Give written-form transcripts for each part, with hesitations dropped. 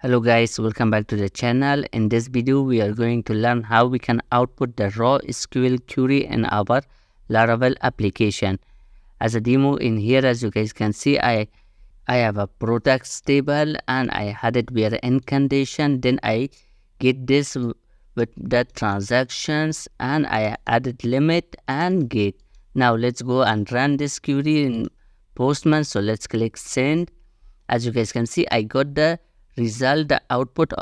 Hello guys, welcome back to the channel. In this video we are going to learn how we can output the raw SQL query in our Laravel application. As a demo in here, as you guys can see, I have a products table and I had it via end condition. Then I get this with the transactions and I added limit and get. Now let's go and run this query in Postman. So let's click send. As you guys can see, I got the result, the output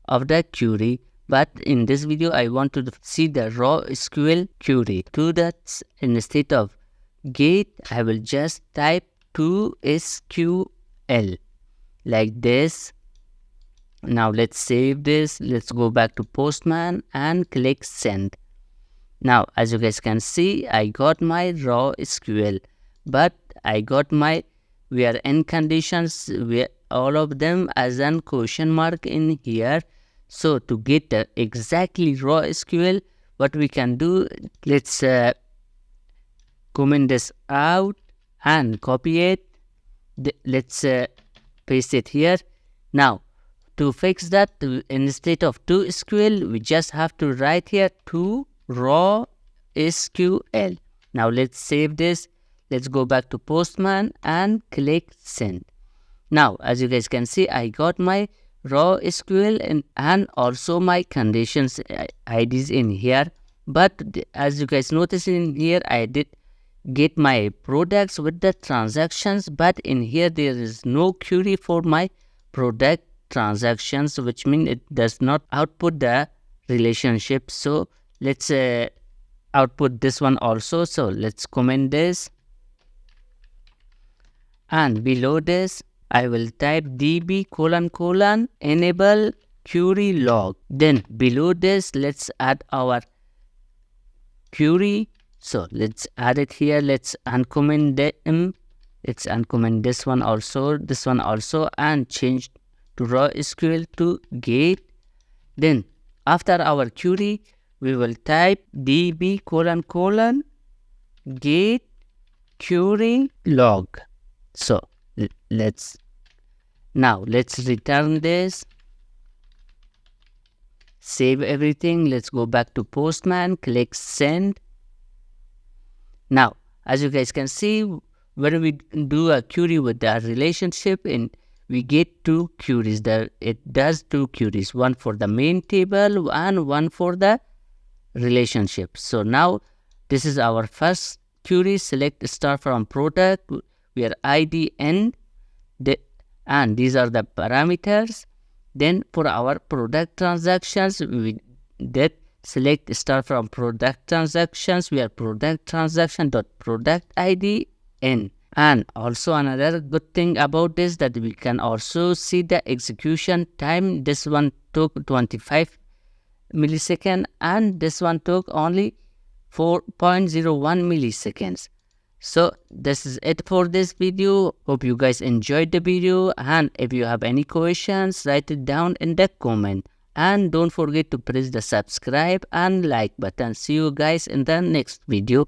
of the query. But in this video, I want to see the raw SQL query. To that, instead of get, I will just type tosql like this. Now let's save this. Let's go back to Postman and click send. Now, as you guys can see, I got my raw SQL, but I got my where end conditions, where all of them as an question mark in here. So to get the exactly raw SQL, what we can do, let's comment this out and copy it. Let's paste it here. Now to fix that, instead of to SQL, we just have to write here to raw SQL. Now let's save this. Let's go back to Postman and click send. Now, as you guys can see, I got my raw SQL and also my conditions IDs in here. But as you guys notice in here, I did get my products with the transactions. But in here, there is no query for my product transactions, which means it does not output the relationship. So let's output this one also. So let's comment this. And below this, I will type db : enable query log. Then below this, let's add our query. So let's add it here. Let's uncomment them. Let's uncomment this one also, and change to raw SQL to get. Then after our query, we will type db : get query log. So let's return this, save everything. Let's go back to Postman, click send. Now, as you guys can see, when we do a query with the relationship, we get two queries. It does two queries, one for the main table and one for the relationship. So now this is our first query. Select star from product where ID end, and these are the parameters. Then for our product transactions, we did select star from product transactions where product transaction dot product ID end. And also another good thing about this, that we can also see the execution time. This one took 25 milliseconds and this one took only 4.01 milliseconds. So this is it for this video. Hope you guys enjoyed the video, and if you have any questions, write it down in the comment. And don't forget to press the subscribe and like button. See you guys in the next video.